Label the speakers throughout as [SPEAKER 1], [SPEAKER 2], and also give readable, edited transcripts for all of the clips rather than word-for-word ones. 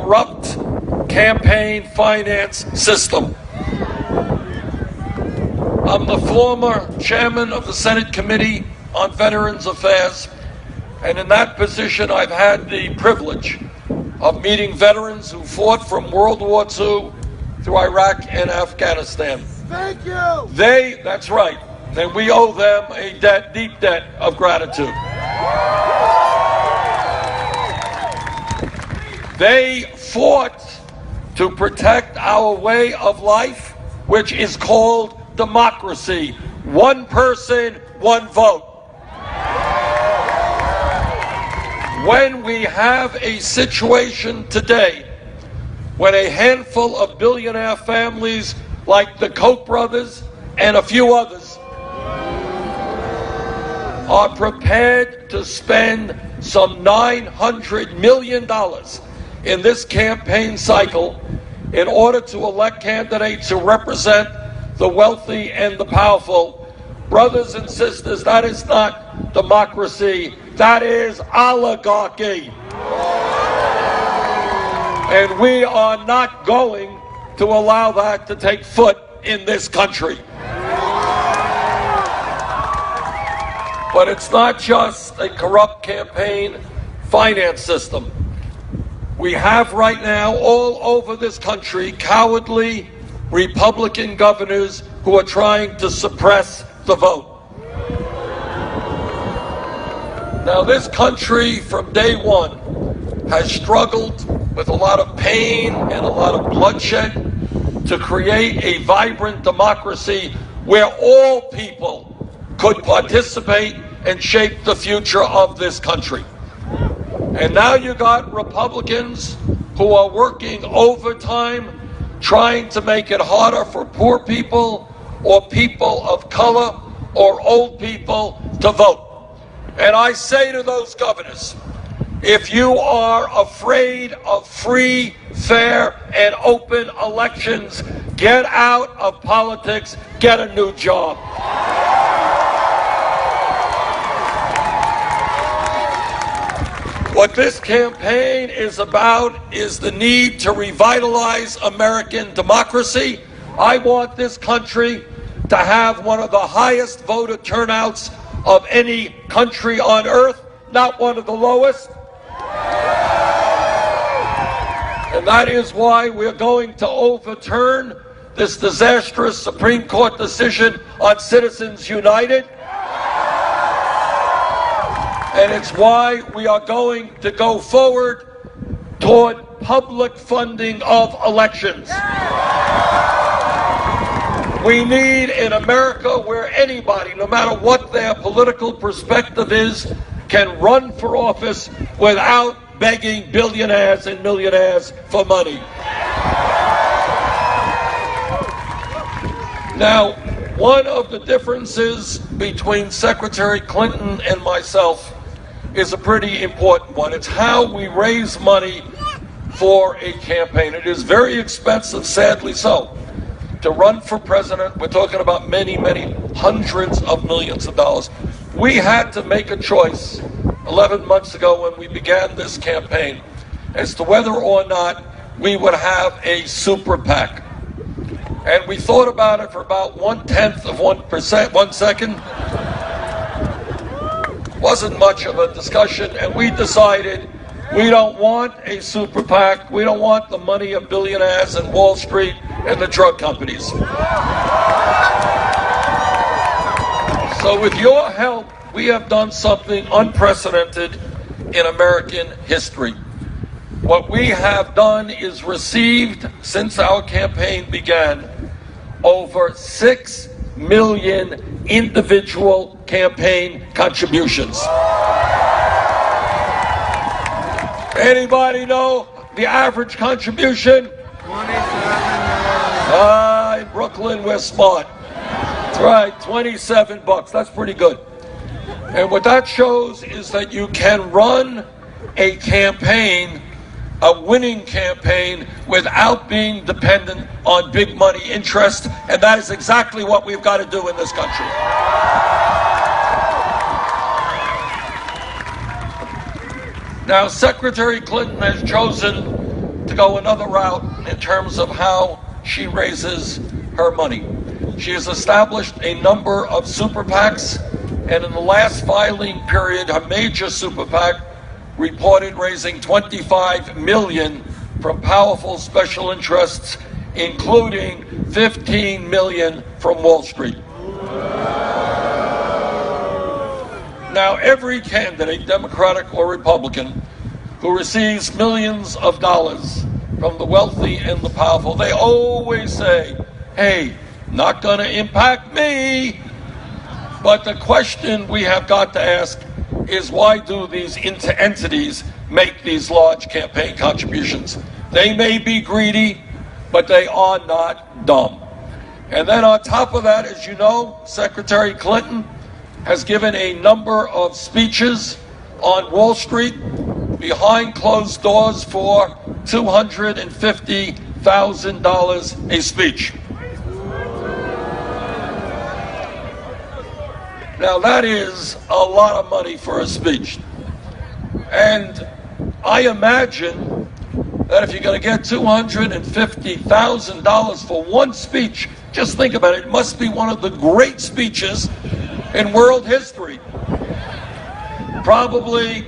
[SPEAKER 1] corrupt campaign finance system. I'm the former chairman of the Senate Committee on Veterans Affairs, and in that position I've had the privilege of meeting veterans who fought from World War II through Iraq and Afghanistan.
[SPEAKER 2] Thank you!
[SPEAKER 1] That's right, and we owe them a deep debt of gratitude. They fought to protect our way of life, which is called democracy. One person, one vote. When we have a situation today when a handful of billionaire families like the Koch brothers and a few others are prepared to spend some $900 million in this campaign cycle in order to elect candidates who represent the wealthy and the powerful, brothers and sisters, that is not democracy, that is oligarchy. And we are not going to allow that to take foot in this country. But it's not just a corrupt campaign finance system. We have right now all over this country cowardly Republican governors who are trying to suppress the vote. Now, this country from day one has struggled with a lot of pain and a lot of bloodshed to create a vibrant democracy where all people could participate and shape the future of this country. And now you got Republicans who are working overtime trying to make it harder for poor people or people of color or old people to vote. And I say to those governors, if you are afraid of free, fair, and open elections, get out of politics, get a new job. What this campaign is about is the need to revitalize American democracy. I want this country to have one of the highest voter turnouts of any country on earth, not one of the lowest. And that is why we're going to overturn this disastrous Supreme Court decision on Citizens United. And it's why we are going to go forward toward public funding of elections. We need an America where anybody, no matter what their political perspective is, can run for office without begging billionaires and millionaires for money. Now, one of the differences between Secretary Clinton and myself is a pretty important one. It's how we raise money for a campaign. It is very expensive, sadly so, to run for president. We're talking about many, many hundreds of millions of dollars. We had to make a choice 11 months ago when we began this campaign as to whether or not we would have a super PAC. And we thought about it for about 1/10 of 1%, 1 second. Wasn't much of a discussion, and we decided we don't want a super PAC. We don't want the money of billionaires and Wall Street and the drug companies. So with your help, we have done something unprecedented in American history. What we have done is received, since our campaign began, over 6 million individual campaign contributions. Anybody know the average contribution?
[SPEAKER 2] 27.
[SPEAKER 1] In Brooklyn, we're smart. That's right, $27. That's pretty good. And what that shows is that you can run a campaign, a winning campaign, without being dependent on big money interest, and that is exactly what we've got to do in this country. Now, Secretary Clinton has chosen to go another route in terms of how she raises her money. She has established a number of super PACs, and in the last filing period, her major super PAC reported raising $25 million from powerful special interests, including $15 million from Wall Street. Now, every candidate, Democratic or Republican, who receives millions of dollars from the wealthy and the powerful, they always say, hey, not going to impact me. But the question we have got to ask is, why do these entities make these large campaign contributions? They may be greedy, but they are not dumb. And then on top of that, as you know, Secretary Clinton has given a number of speeches on Wall Street behind closed doors for $250,000 a speech. Now that is a lot of money for a speech. And I imagine that if you're going to get $250,000 for one speech, just think about it, it must be one of the great speeches in world history. Probably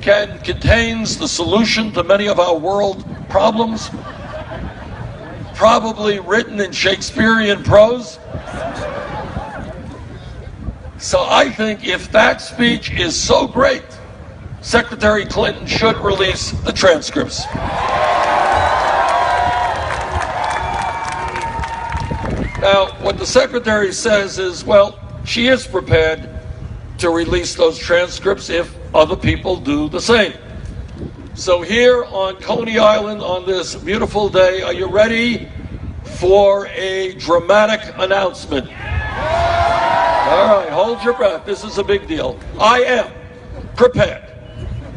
[SPEAKER 1] contains the solution to many of our world problems. Probably written in Shakespearean prose. So I think if that speech is so great, Secretary Clinton should release the transcripts. Now, what the Secretary says is, well, she is prepared to release those transcripts if other people do the same. So here on Coney Island on this beautiful day, are you ready for a dramatic announcement? All right, hold your breath. This is a big deal. I am prepared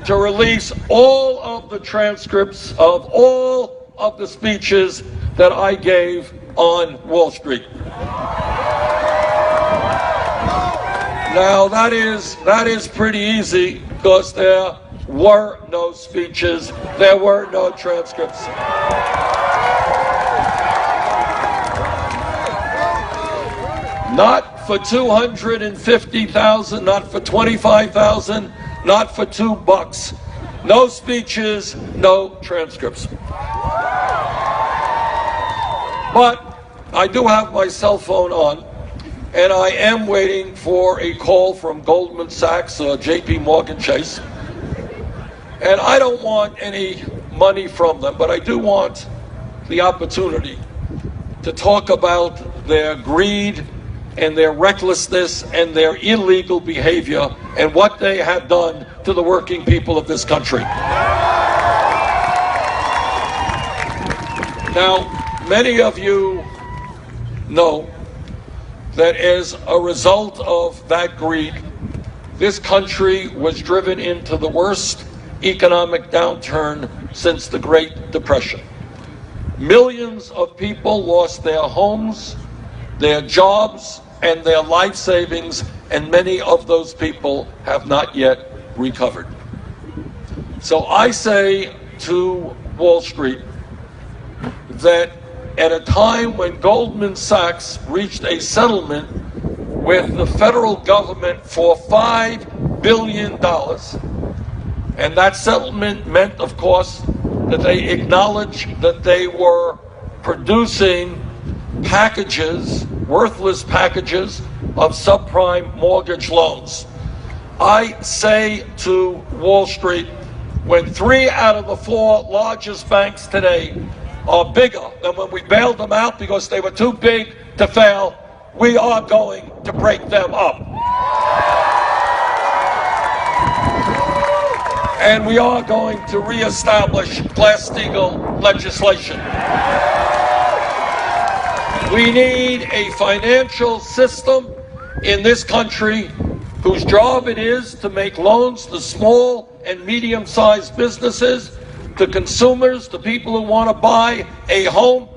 [SPEAKER 1] to release all of the transcripts of all of the speeches that I gave on Wall Street. Now that is pretty easy because there were no speeches, there were no transcripts. Not for $250,000, not for $25,000, not for $2. No speeches, no transcripts. But I do have my cell phone on, and I am waiting for a call from Goldman Sachs or JP Morgan Chase. And I don't want any money from them, but I do want the opportunity to talk about their greed and their recklessness and their illegal behavior and what they have done to the working people of this country. Now, many of you know that as a result of that greed, this country was driven into the worst economic downturn since the Great Depression. Millions of people lost their homes, their jobs, and their life savings, and many of those people have not yet recovered. So I say to Wall Street that at a time when Goldman Sachs reached a settlement with the federal government for $5 billion, and that settlement meant, of course, that they acknowledged that they were producing packages, worthless packages of subprime mortgage loans. I say to Wall Street, when 3 out of the 4 largest banks today are bigger than when we bailed them out because they were too big to fail, we are going to break them up. And we are going to reestablish Glass-Steagall legislation. We need a financial system in this country whose job it is to make loans to small and medium-sized businesses, to consumers, to people who want to buy a home.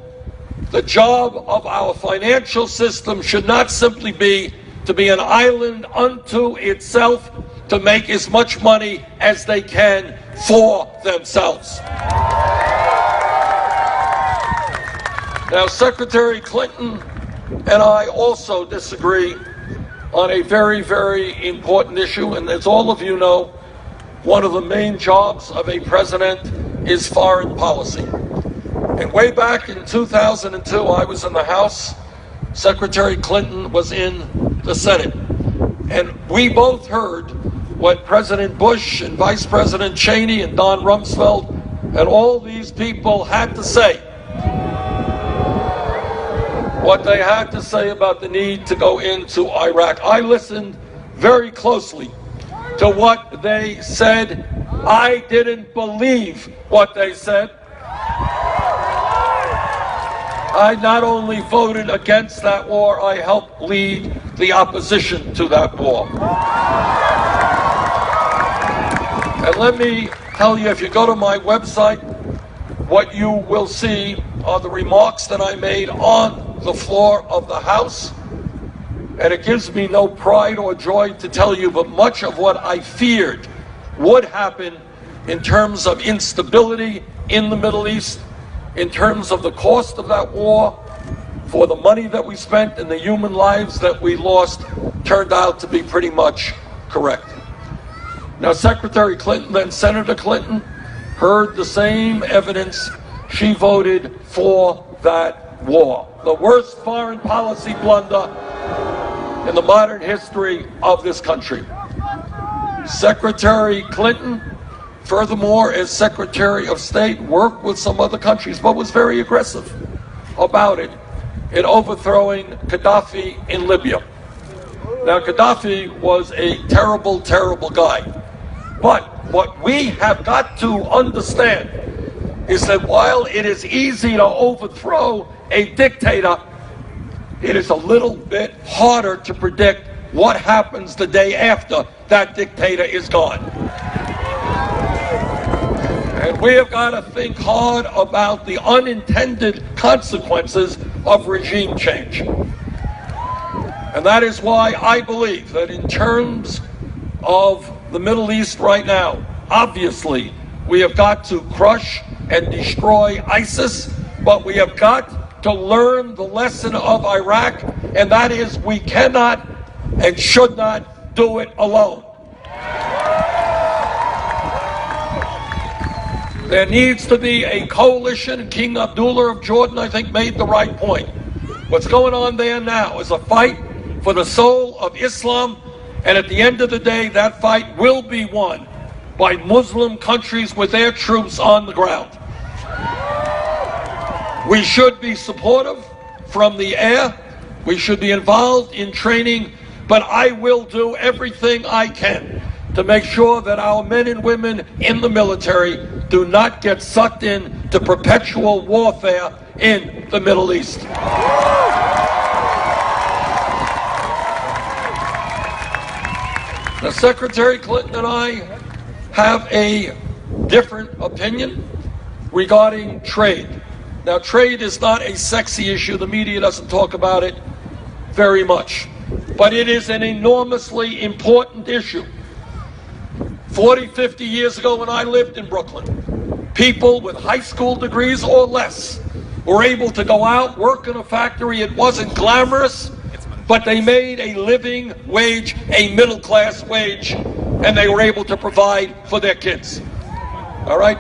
[SPEAKER 1] The job of our financial system should not simply be to be an island unto itself, to make as much money as they can for themselves. Now, Secretary Clinton and I also disagree on a very, very important issue, and as all of you know, one of the main jobs of a president is foreign policy. And way back in 2002, I was in the House, Secretary Clinton was in the Senate, and we both heard what President Bush and Vice President Cheney and Don Rumsfeld and all these people had to say. What they had to say about the need to go into Iraq. I listened very closely to what they said. I didn't believe what they said. I not only voted against that war, I helped lead the opposition to that war. And let me tell you, if you go to my website, what you will see are the remarks that I made on the floor of the House. And it gives me no pride or joy to tell you, but much of what I feared would happen in terms of instability in the Middle East, in terms of the cost of that war, for the money that we spent and the human lives that we lost, turned out to be pretty much correct. Now, Secretary Clinton and Senator Clinton heard the same evidence. She voted for that war. The worst foreign policy blunder in the modern history of this country. Secretary Clinton, furthermore, as Secretary of State, worked with some other countries, but was very aggressive about it in overthrowing Gaddafi in Libya. Now, Gaddafi was a terrible, terrible guy. But what we have got to understand is that while it is easy to overthrow a dictator, it is a little bit harder to predict what happens the day after that dictator is gone. And we have got to think hard about the unintended consequences of regime change. And that is why I believe that in terms of the Middle East right now, obviously, we have got to crush and destroy ISIS, but we have got to learn the lesson of Iraq, and that is we cannot and should not do it alone. There needs to be a coalition. King Abdullah of Jordan, I think, made the right point. What's going on there now is a fight for the soul of Islam, and at the end of the day, that fight will be won by Muslim countries with their troops on the ground. We should be supportive from the air. We should be involved in training, but I will do everything I can to make sure that our men and women in the military do not get sucked into perpetual warfare in the Middle East. Now, Secretary Clinton and I have a different opinion regarding trade. Now, trade is not a sexy issue. The media doesn't talk about it very much. But it is an enormously important issue. 40, 50 years ago when I lived in Brooklyn, people with high school degrees or less were able to go out, work in a factory. It wasn't glamorous, but they made a living wage, a middle-class wage, and they were able to provide for their kids. All right?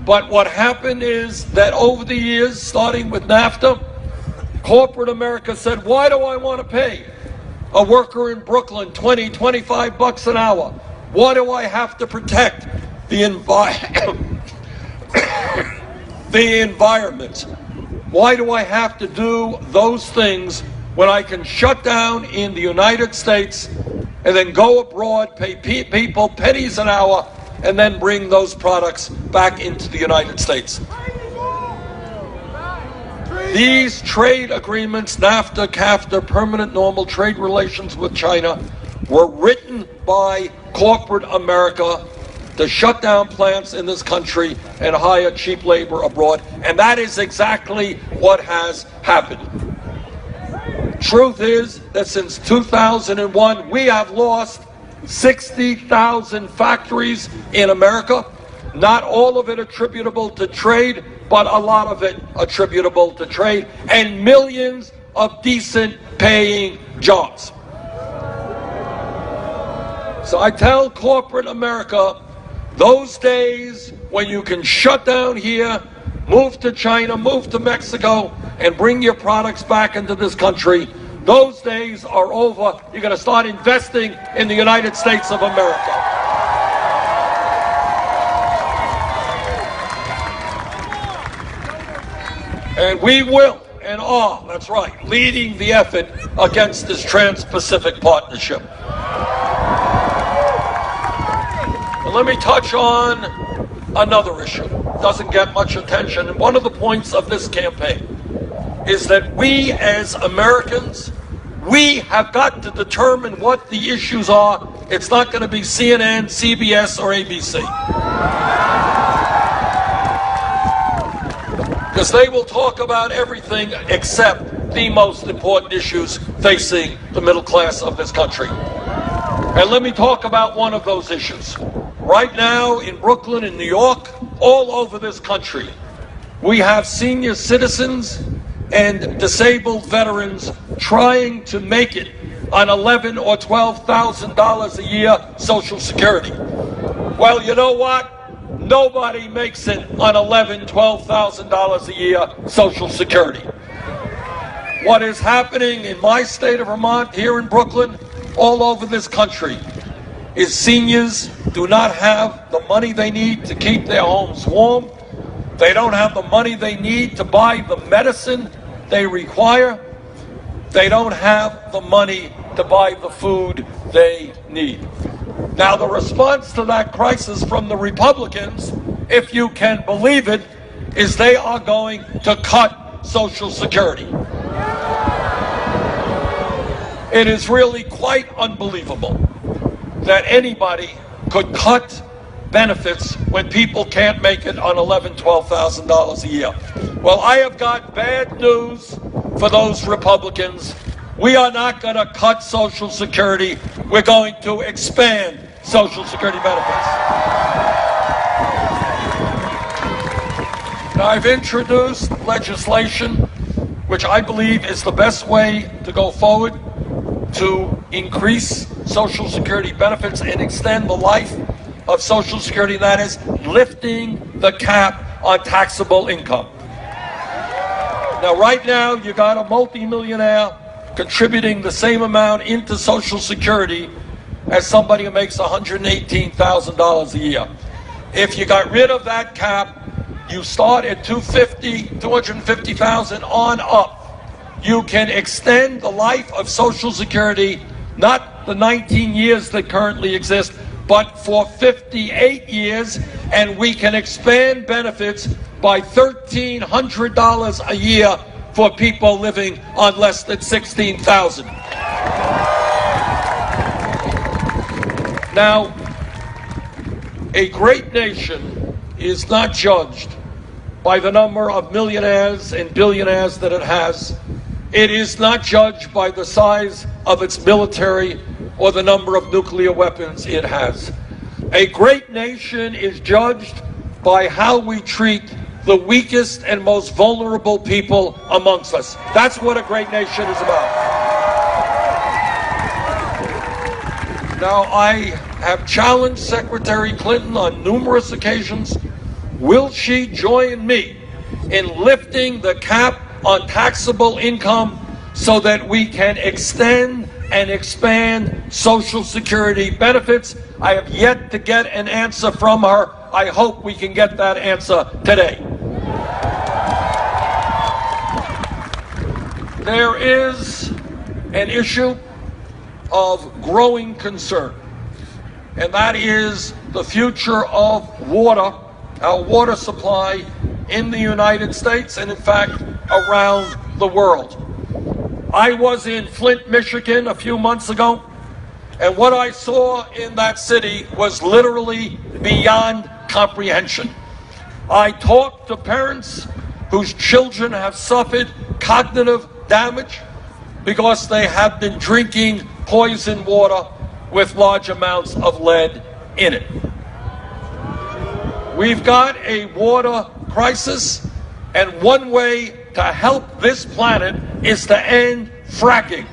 [SPEAKER 1] But what happened is that over the years, starting with NAFTA, corporate America said, why do I want to pay a worker in Brooklyn $20-25 an hour? Why do I have to protect the environment? Why do I have to do those things when I can shut down in the United States and then go abroad, pay people pennies an hour, and then bring those products back into the United States? These trade agreements, NAFTA, CAFTA, permanent normal trade relations with China, were written by corporate America to shut down plants in this country and hire cheap labor abroad. And that is exactly what has happened. Truth is that since 2001, we have lost 60,000 factories in America. Not all of it attributable to trade, but a lot of it attributable to trade, and millions of decent paying jobs. So I tell corporate America, those days when you can shut down here, move to China, move to Mexico, and bring your products back into this country, those days are over. You're going to start investing in the United States of America. And we will and are, that's right, leading the effort against this Trans-Pacific Partnership. And let me touch on another issue. Doesn't get much attention. And one of the points of this campaign is that we as Americans, we have got to determine what the issues are. It's not going to be CNN, CBS, or ABC. Because they will talk about everything except the most important issues facing the middle class of this country. And let me talk about one of those issues. Right now in Brooklyn, in New York, all over this country, we have senior citizens and disabled veterans trying to make it on $11,000 or $12,000 a year Social Security. Well, you know what? Nobody makes it on $11,000, $12,000 a year Social Security. What is happening in my state of Vermont, here in Brooklyn, all over this country, is seniors do not have the money they need to keep their homes warm. They don't have the money they need to buy the medicine they require. They don't have the money to buy the food they need. Now, the response to that crisis from the Republicans, if you can believe it, is they are going to cut Social Security. It is really quite unbelievable that anybody could cut benefits when people can't make it on $11,000, $12,000 a year. Well, I have got bad news for those Republicans. We are not going to cut Social Security. We're going to expand Social Security benefits. Now, I've introduced legislation which I believe is the best way to go forward to increase Social Security benefits and extend the life of Social Security, that is lifting the cap on taxable income. Now, right now, you got a multimillionaire contributing the same amount into Social Security as somebody who makes $118,000 a year. If you got rid of that cap, you start at $250,000 on up. You can extend the life of Social Security, not the 19 years that currently exist, but for 58 years, and we can expand benefits by $1,300 a year for people living on less than $16,000. Now, a great nation is not judged by the number of millionaires and billionaires that it has. It is not judged by the size of its military or the number of nuclear weapons it has. A great nation is judged by how we treat the weakest and most vulnerable people amongst us. That's what a great nation is about. Now, I have challenged Secretary Clinton on numerous occasions. Will she join me in lifting the cap on taxable income so that we can extend and expand Social Security benefits? I have yet to get an answer from her. I hope we can get that answer today. There is an issue of growing concern, and that is the future of water, our water supply in the United States and, in fact, around the world. I was in Flint, Michigan a few months ago, and what I saw in that city was literally beyond comprehension. I talked to parents whose children have suffered cognitive damage because they have been drinking poisoned water with large amounts of lead in it. We've got a water crisis, and one way to help this planet is to end fracking.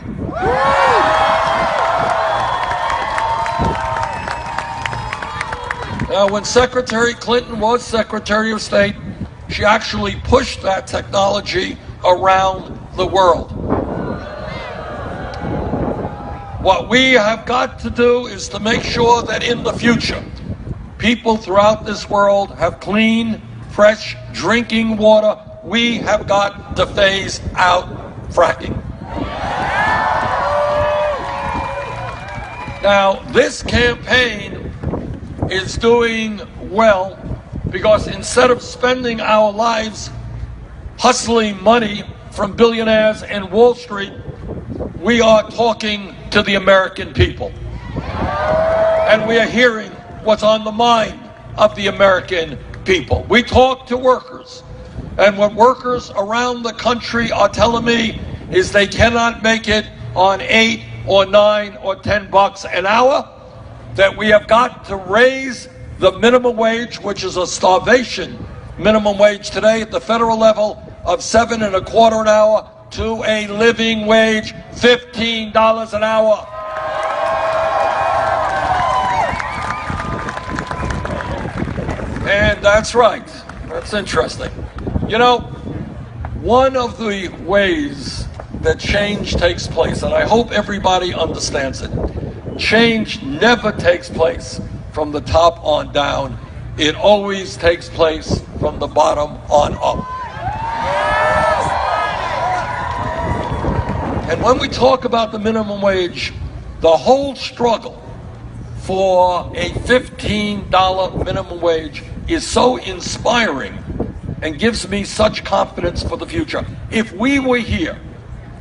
[SPEAKER 1] Now, when Secretary Clinton was Secretary of State, she actually pushed that technology around the world. What we have got to do is to make sure that in the future, people throughout this world have clean, fresh drinking water. We have got to phase out fracking. Now, this campaign is doing well because instead of spending our lives hustling money from billionaires and Wall Street, we are talking to the American people. And we are hearing what's on the mind of the American people. We talk to workers, and what workers around the country are telling me is they cannot make it on $8 or $9 or $10 an hour, that we have got to raise the minimum wage, which is a starvation minimum wage today at the federal level of $7.25 an hour, to a living wage, $15 an hour. And that's right. That's interesting. You know, one of the ways that change takes place, and I hope everybody understands it, change never takes place from the top on down. It always takes place from the bottom on up. And when we talk about the minimum wage, the whole struggle for a $15 minimum wage is so inspiring and gives me such confidence for the future. If we were here,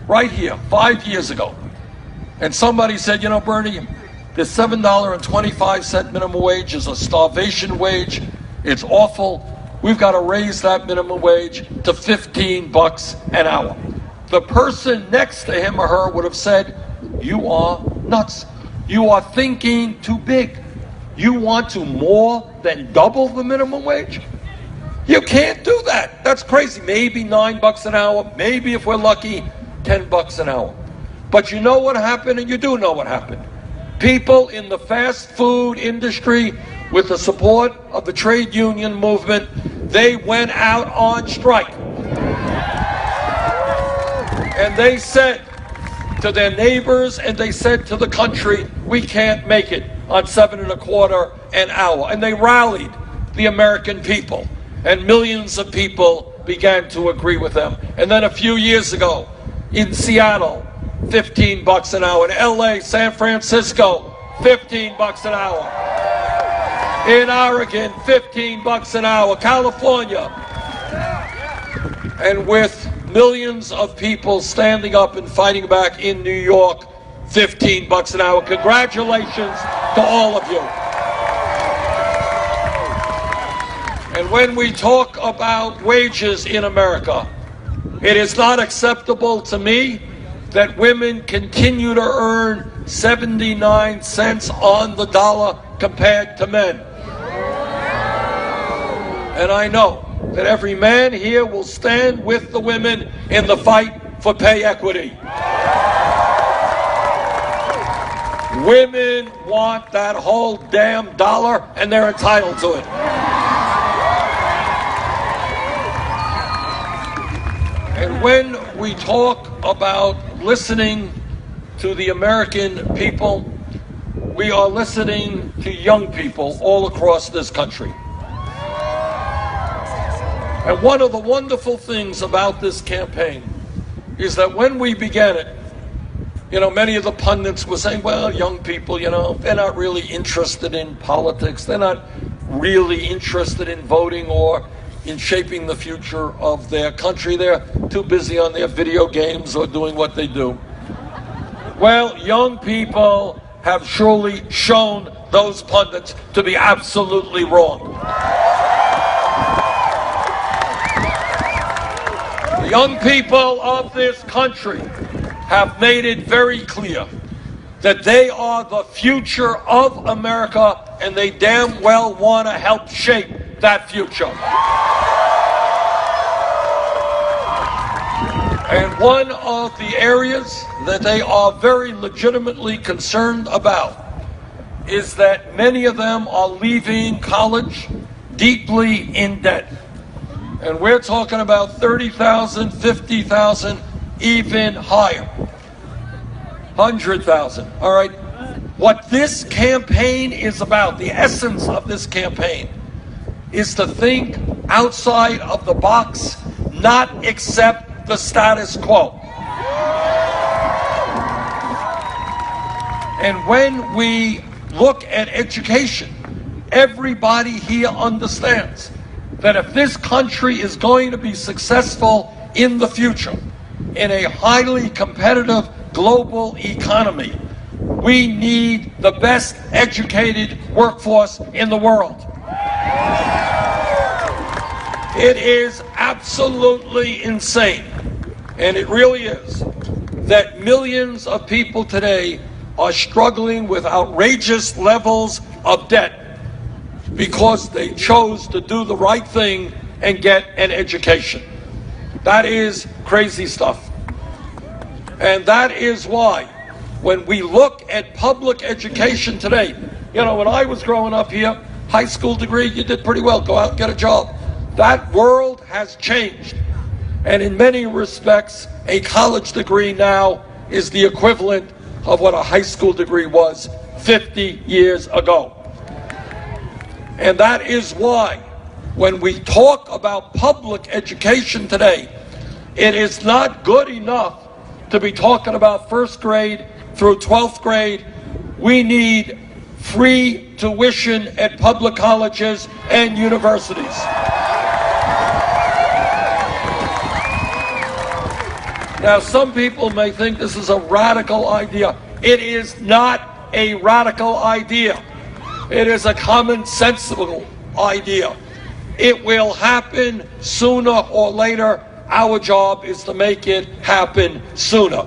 [SPEAKER 1] right here, 5 years ago, and somebody said, you know, Bernie, the $7.25 minimum wage is a starvation wage, it's awful, we've got to raise that minimum wage to $15 an hour. The person next to him or her would have said, you are nuts. You are thinking too big. You want to more than double the minimum wage? You can't do that. That's crazy. Maybe $9 an hour, maybe if we're lucky, $10 an hour. But you know what happened, and you do know what happened. People in the fast food industry, with the support of the trade union movement, they went out on strike. And they said to their neighbors, and they said to the country, we can't make it on $7.25 an hour. And they rallied the American people, and millions of people began to agree with them. And then a few years ago, in Seattle, $15 an hour. In LA, San Francisco, $15 an hour. In Oregon, $15 an hour. California. And with millions of people standing up and fighting back in New York, $15 an hour. Congratulations to all of you. And when we talk about wages in America, it is not acceptable to me that women continue to earn 79 cents on the dollar compared to men. And I know that every man here will stand with the women in the fight for pay equity. Women want that whole damn dollar, and they're entitled to it. And when we talk about listening to the American people, we are listening to young people all across this country. And one of the wonderful things about this campaign is that when we began it, you know, many of the pundits were saying, well, young people, you know, they're not really interested in politics. They're not really interested in voting or in shaping the future of their country. They're too busy on their video games or doing what they do. Well, young people have surely shown those pundits to be absolutely wrong. The young people of this country have made it very clear that they are the future of America, and they damn well want to help shape that future. And one of the areas that they are very legitimately concerned about is that many of them are leaving college deeply in debt. And we're talking about 30,000, 50,000, even higher, 100,000, all right? What this campaign is about, the essence of this campaign, is to think outside of the box, not accept the status quo. And when we look at education, everybody here understands that if this country is going to be successful in the future, in a highly competitive global economy, we need the best educated workforce in the world. It is absolutely insane, and it really is, that millions of people today are struggling with outrageous levels of debt because they chose to do the right thing and get an education. That is crazy stuff. And that is why when we look at public education today, you know, when I was growing up here, high school degree, you did pretty well, go out and get a job. That world has changed. And in many respects, a college degree now is the equivalent of what a high school degree was 50 years ago. And that is why when we talk about public education today, it is not good enough to be talking about first grade through 12th grade. We need free tuition at public colleges and universities. Now, some people may think this is a radical idea. It is not a radical idea. It is a commonsensical idea. It will happen sooner or later. Our job is to make it happen sooner.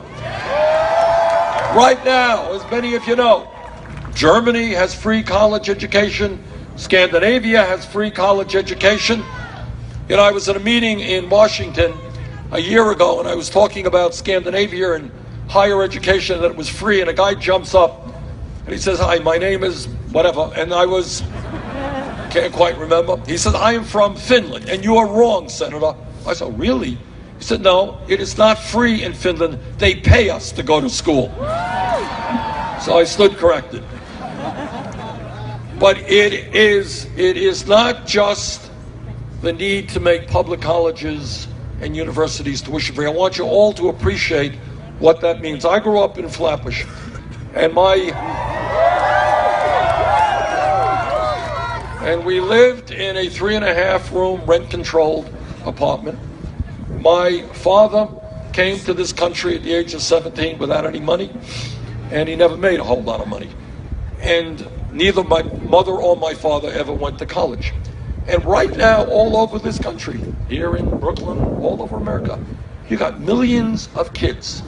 [SPEAKER 1] Right now, as many of you know, Germany has free college education. Scandinavia has free college education. You know, I was at a meeting in Washington a year ago, and I was talking about Scandinavia and higher education, that it was free, and a guy jumps up and he says, "Hi, my name is whatever," and can't quite remember. He said, "I am from Finland," and "You are wrong, Senator." I said, "Really?" He said, "No, it is not free in Finland. They pay us to go to school." So I stood corrected. But it is not just the need to make public colleges and universities tuition free. I want you all to appreciate what that means. I grew up in Flatbush, and we lived in a 3.5 room rent-controlled apartment. My father came to this country at the age of 17 without any money, and he never made a whole lot of money. And neither my mother or my father ever went to college. And right now, all over this country, here in Brooklyn, all over America, you got millions of kids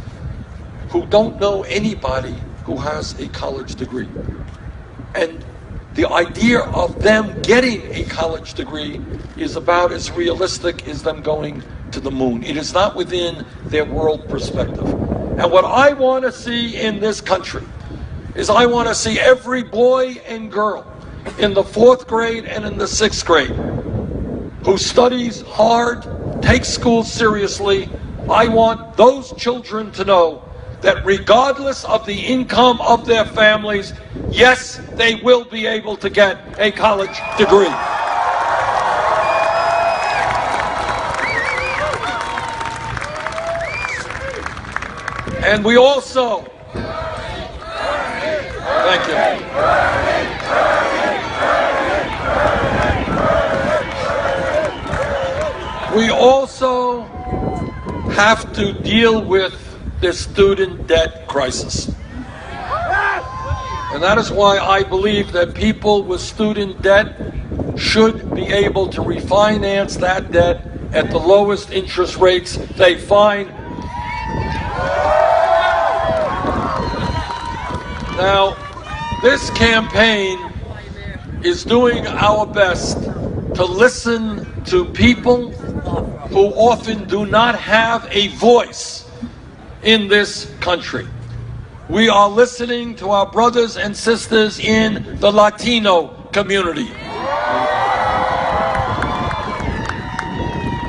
[SPEAKER 1] who don't know anybody who has a college degree. And the idea of them getting a college degree is about as realistic as them going to the moon. It is not within their world perspective. And what I want to see in this country is I want to see every boy and girl in the 4th grade and in the 6th grade who studies hard, takes school seriously. I want those children to know that regardless of the income of their families, yes, they will be able to get a college degree. And we also, thank you. We also have to deal with this student debt crisis. And that is why I believe that people with student debt should be able to refinance that debt at the lowest interest rates they find. Now, this campaign is doing our best to listen to people who often do not have a voice in this country. We are listening to our brothers and sisters in the Latino community.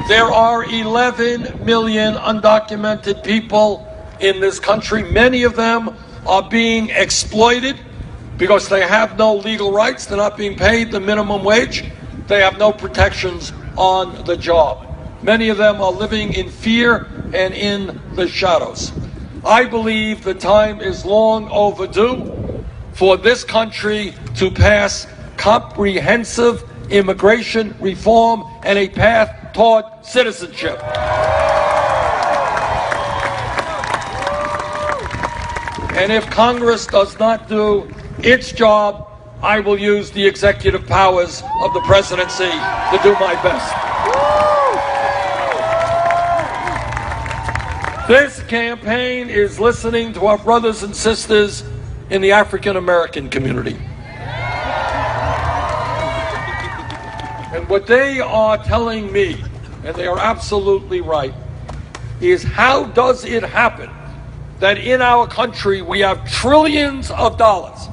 [SPEAKER 1] There are 11 million undocumented people in this country. Many of them are being exploited because they have no legal rights. They're not being paid the minimum wage. They have no protections on the job. Many of them are living in fear and in the shadows. I believe the time is long overdue for this country to pass comprehensive immigration reform and a path toward citizenship. And if Congress does not do its job, I will use the executive powers of the presidency to do my best. This campaign is listening to our brothers and sisters in the African American community. And what they are telling me, and they are absolutely right, is how does it happen that in our country we have trillions of dollars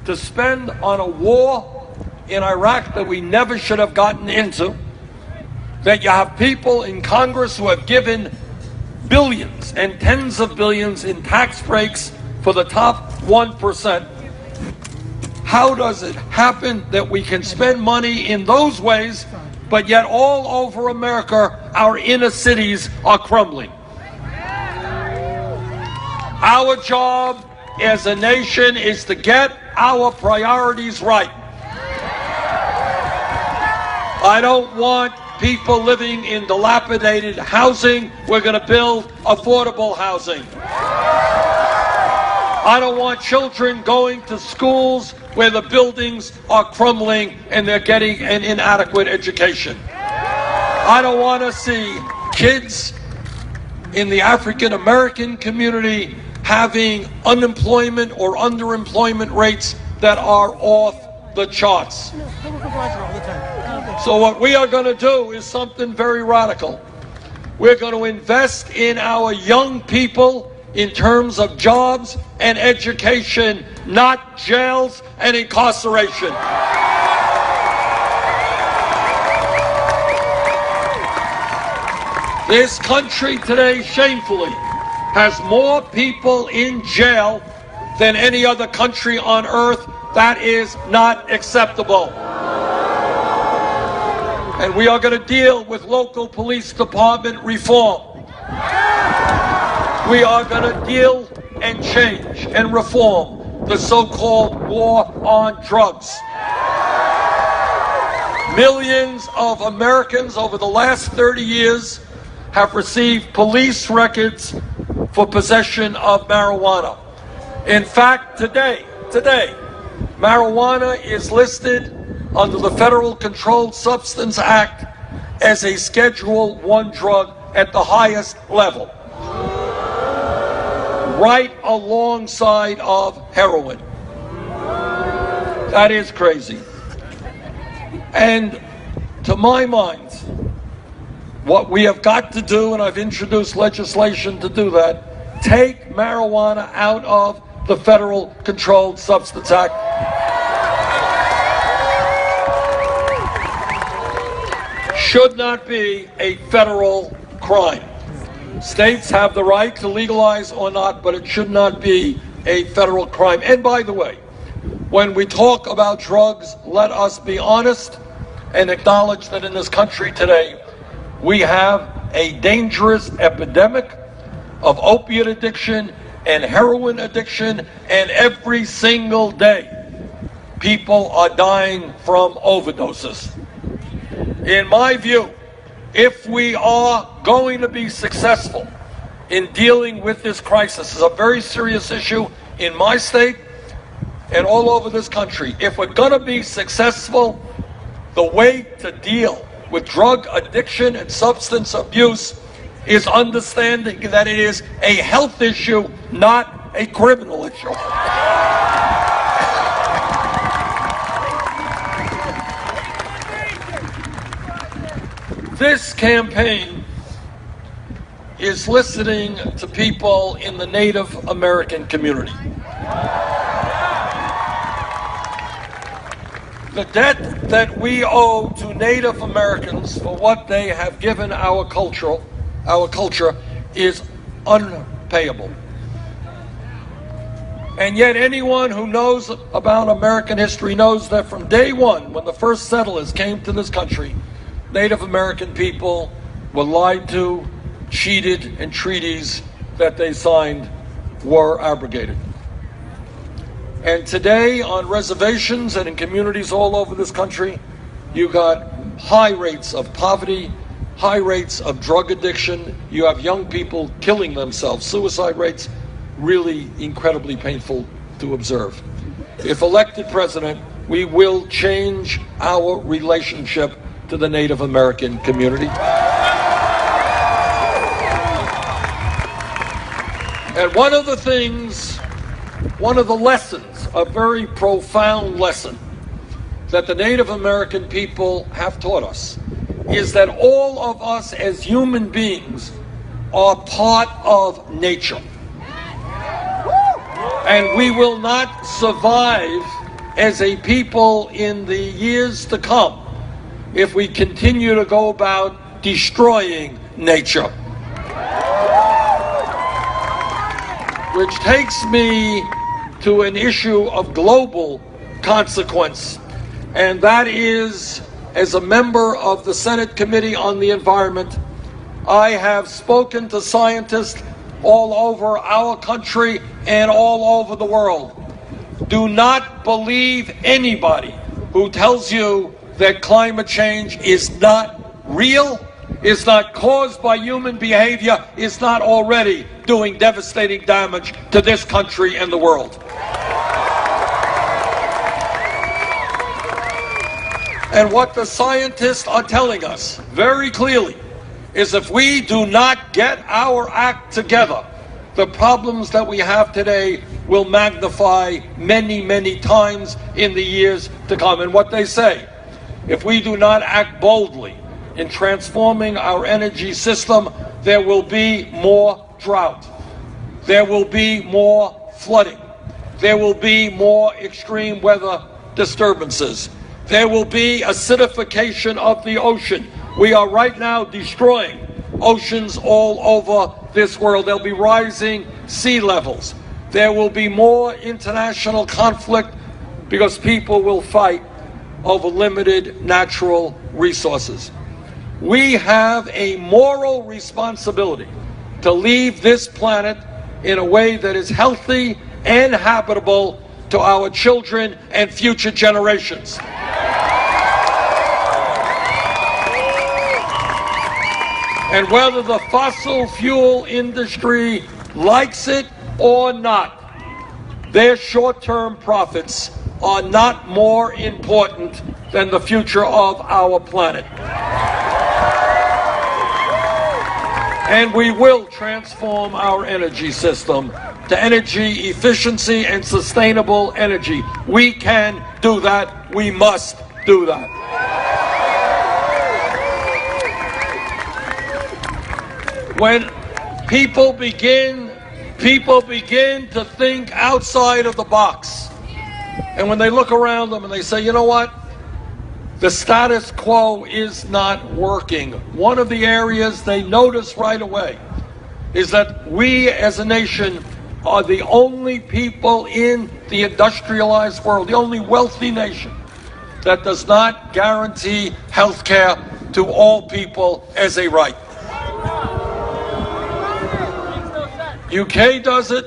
[SPEAKER 1] to spend on a war in Iraq that we never should have gotten into, that you have people in Congress who have given billions and tens of billions in tax breaks for the top 1%. How does it happen that we can spend money in those ways, but yet all over America, our inner cities are crumbling? Our job as a nation is to get our priorities right. I don't want people living in dilapidated housing. We're going to build affordable housing. I don't want children going to schools where the buildings are crumbling and they're getting an inadequate education. I don't want to see kids in the African American community having unemployment or underemployment rates that are off the charts. So what we are going to do is something very radical. We're going to invest in our young people in terms of jobs and education, not jails and incarceration. This country today, shamefully, has more people in jail than any other country on earth. That is not acceptable. And we are going to deal with local police department reform. We are going to deal and change and reform the so-called war on drugs. Millions of Americans over the last 30 years have received police records for possession of marijuana. In fact, today, marijuana is listed under the Federal Controlled Substance Act as a Schedule I drug at the highest level, right alongside of heroin. That is crazy. And to my mind, what we have got to do, and I've introduced legislation to do that, take marijuana out of the Federal Controlled Substance Act. Should not be a federal crime. States have the right to legalize or not, but it should not be a federal crime. And by the way, when we talk about drugs, let us be honest and acknowledge that in this country today, we have a dangerous epidemic of opiate addiction and heroin addiction, and every single day, people are dying from overdoses. In my view, if we are going to be successful in dealing with this crisis, it's a very serious issue in my state and all over this country. If we're going to be successful, the way to deal with drug addiction and substance abuse is understanding that it is a health issue, not a criminal issue. This campaign is listening to people in the Native American community. The debt that we owe to Native Americans for what they have given our culture is unpayable. And yet anyone who knows about American history knows that from day one, when the first settlers came to this country, Native American people were lied to, cheated, and treaties that they signed were abrogated. And today, on reservations and in communities all over this country, you got high rates of poverty, high rates of drug addiction. You have young people killing themselves. Suicide rates, really incredibly painful to observe. If elected president, we will change our relationship to the Native American community. And one of the lessons, a very profound lesson that the Native American people have taught us, is that all of us as human beings are part of nature. And we will not survive as a people in the years to come if we continue to go about destroying nature. Which takes me to an issue of global consequence, and that is, as a member of the Senate Committee on the Environment, I have spoken to scientists all over our country and all over the world. Do not believe anybody who tells you that climate change is not real, is not caused by human behavior, is not already doing devastating damage to this country and the world. And what the scientists are telling us very clearly is if we do not get our act together, the problems that we have today will magnify many, many times in the years to come. And what they say, if we do not act boldly in transforming our energy system, there will be more drought. There will be more flooding. There will be more extreme weather disturbances. There will be acidification of the ocean. We are right now destroying oceans all over this world. There'll be rising sea levels. There will be more international conflict because people will fight over limited natural resources. We have a moral responsibility to leave this planet in a way that is healthy and habitable to our children and future generations. And whether the fossil fuel industry likes it or not, their short-term profits are not more important than the future of our planet. And we will transform our energy system to energy efficiency and sustainable energy. We can do that. We must do that. When people begin to think outside of the box, and when they look around them and they say, you know what? The status quo is not working. One of the areas they notice right away is that we as a nation are the only people in the industrialized world, the only wealthy nation that does not guarantee health care to all people as a right. UK does it,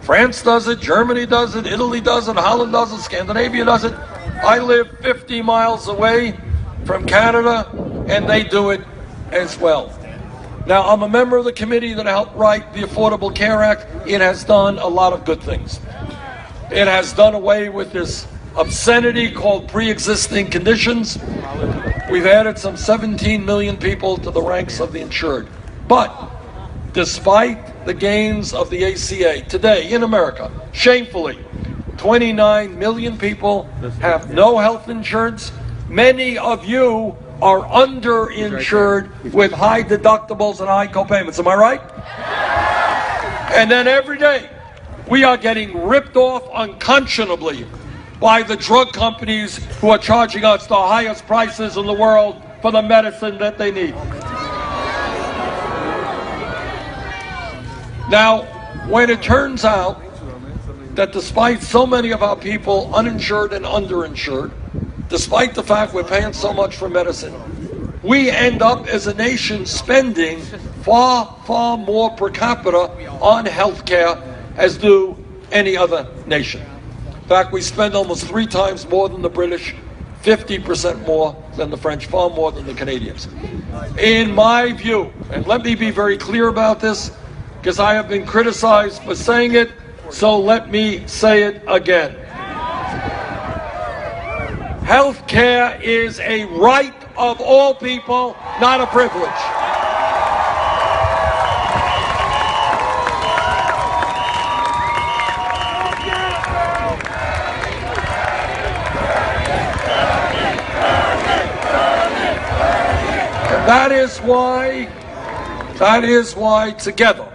[SPEAKER 1] France does it, Germany does it, Italy does it, Holland does it, Scandinavia does it. I live 50 miles away from Canada, and they do it as well. Now, I'm a member of the committee that helped write the Affordable Care Act. It has done a lot of good things. It has done away with this obscenity called pre-existing conditions. We've added some 17 million people to the ranks of the insured. But despite the gains of the ACA, today in America, shamefully, 29 million people have no health insurance. Many of you are underinsured with high deductibles and high copayments. Am I right? And then every day, we are getting ripped off unconscionably by the drug companies who are charging us the highest prices in the world for the medicine that they need. Now, when it turns out that despite so many of our people uninsured and underinsured, despite the fact we're paying so much for medicine, we end up as a nation spending far, far more per capita on health care as do any other nation. In fact, we spend almost 3 times more than the British, 50% more than the French, far more than the Canadians. In my view, and let me be very clear about this, because I have been criticized for saying it, so let me say it again. Health care is a right of all people, not a privilege. And that is why together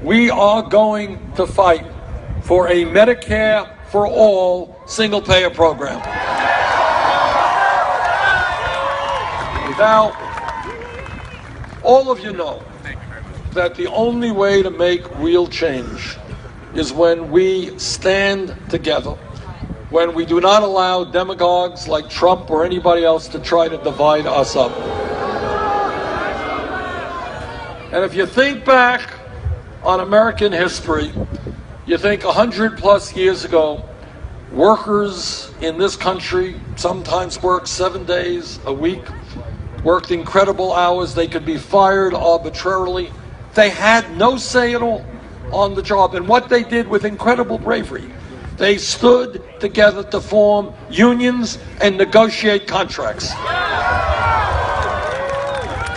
[SPEAKER 1] we are going to fight for a Medicare for all single-payer program. Now, all of you know that the only way to make real change is when we stand together, when we do not allow demagogues like Trump or anybody else to try to divide us up. And if you think back on American history, you think 100 plus years ago, workers in this country sometimes worked 7 days a week, worked incredible hours. They could be fired arbitrarily. They had no say at all on the job. And what they did with incredible bravery, they stood together to form unions and negotiate contracts.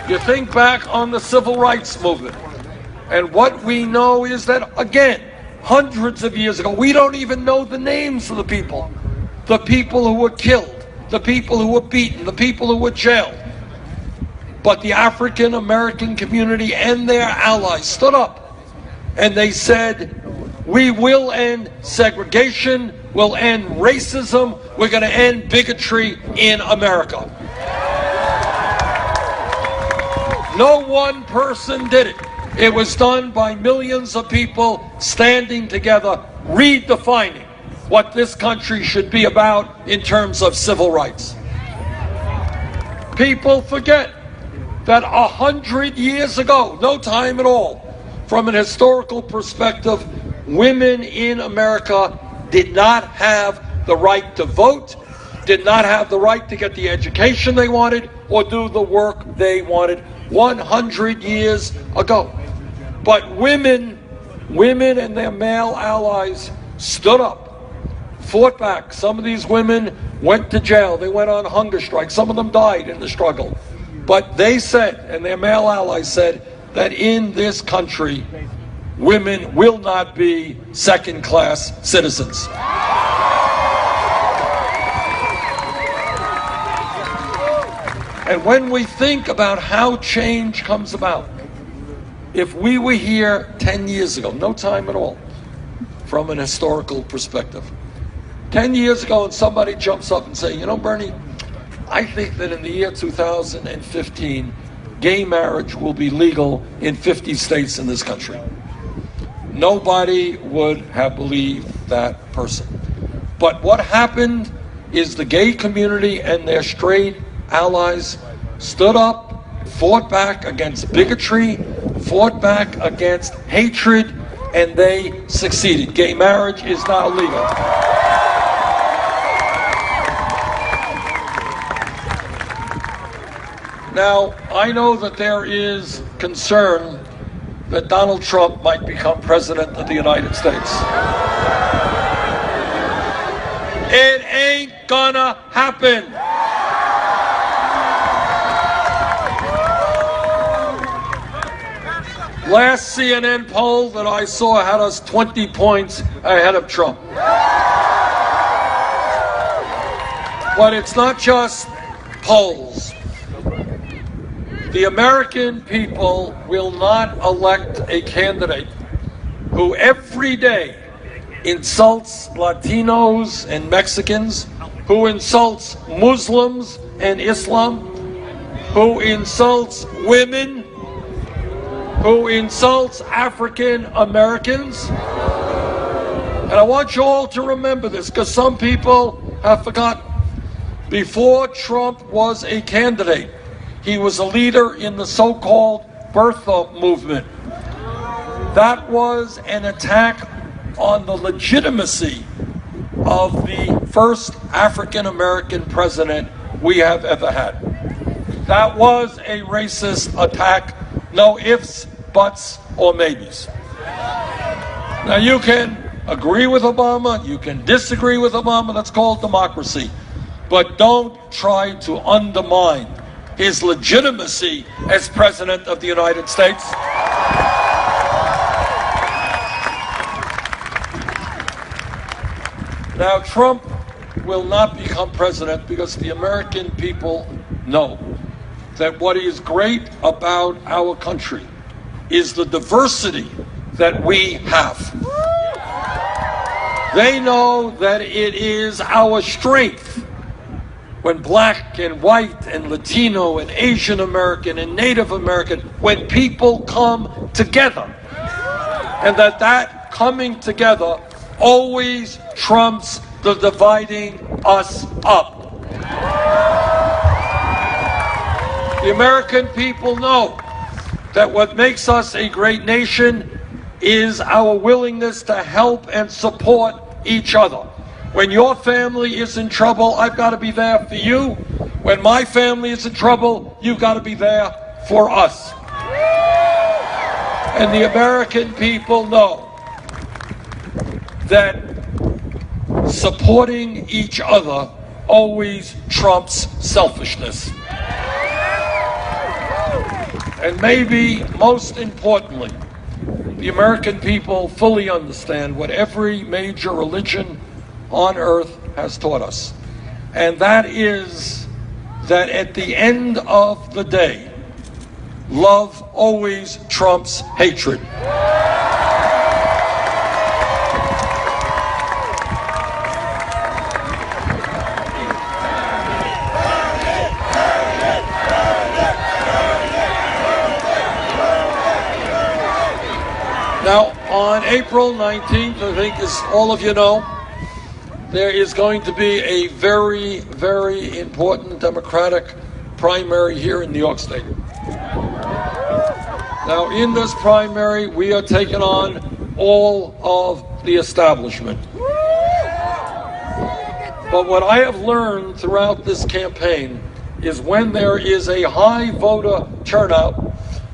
[SPEAKER 1] You think back on the civil rights movement, and what we know is that, again, hundreds of years ago, we don't even know the names of the people who were killed, the people who were beaten, the people who were jailed. But the African American community and their allies stood up and they said, we will end segregation, we'll end racism, we're going to end bigotry in America. No one person did it. It was done by millions of people standing together, redefining what this country should be about in terms of civil rights. People forget that 100 years ago, no time at all, from an historical perspective, women in America did not have the right to vote, did not have the right to get the education they wanted or do the work they wanted 100 years ago. But women and their male allies stood up, fought back. Some of these women went to jail. They went on hunger strike. Some of them died in the struggle. But they said, and their male allies said, that in this country, women will not be second-class citizens. And when we think about how change comes about, if we were here 10 years ago, no time at all, from an historical perspective, 10 years ago and somebody jumps up and says, you know, Bernie, I think that in the year 2015, gay marriage will be legal in 50 states in this country. Nobody would have believed that person. But what happened is the gay community and their straight allies stood up, fought back against bigotry, fought back against hatred, and they succeeded. Gay marriage is now legal. Now, I know that there is concern that Donald Trump might become president of the United States. It ain't gonna happen. Last CNN poll that I saw had us 20 points ahead of Trump. But it's not just polls. The American people will not elect a candidate who every day insults Latinos and Mexicans, who insults Muslims and Islam, who insults women, who insults African Americans. And I want you all to remember this, because some people have forgotten. Before Trump was a candidate, he was a leader in the so-called birther movement. That was an attack on the legitimacy of the first African-American president we have ever had. That was a racist attack, no ifs, buts, or maybes. Now you can agree with Obama, you can disagree with Obama, that's called democracy. But don't try to undermine his legitimacy as President of the United States. Now, Trump will not become president because the American people know that what is great about our country is the diversity that we have. They know that it is our strength when black and white and Latino and Asian American and Native American, when people come together, and that coming together always trumps the dividing us up. The American people know that what makes us a great nation is our willingness to help and support each other. When your family is in trouble, I've got to be there for you. When my family is in trouble, you've got to be there for us. And the American people know that supporting each other always trumps selfishness. And maybe most importantly, the American people fully understand what every major religion on earth has taught us. And that is that at the end of the day, love always trumps hatred. Now, on April 19th, I think as all of you know, there is going to be a very, very important Democratic primary here in New York State. Now, in this primary, we are taking on all of the establishment. But what I have learned throughout this campaign is when there is a high voter turnout,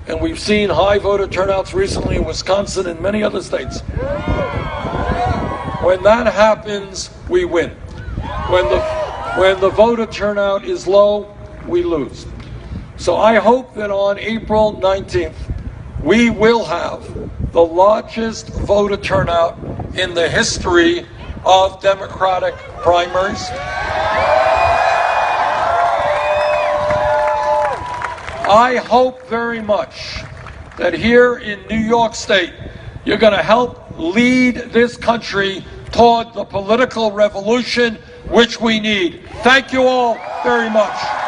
[SPEAKER 1] and we've seen high voter turnouts recently in Wisconsin and many other states, when that happens, we win. When the voter turnout is low, we lose. So I hope that on April 19th, we will have the largest voter turnout in the history of Democratic primaries. I hope very much that here in New York State, you're going to help lead this country toward the political revolution which we need. Thank you all very much.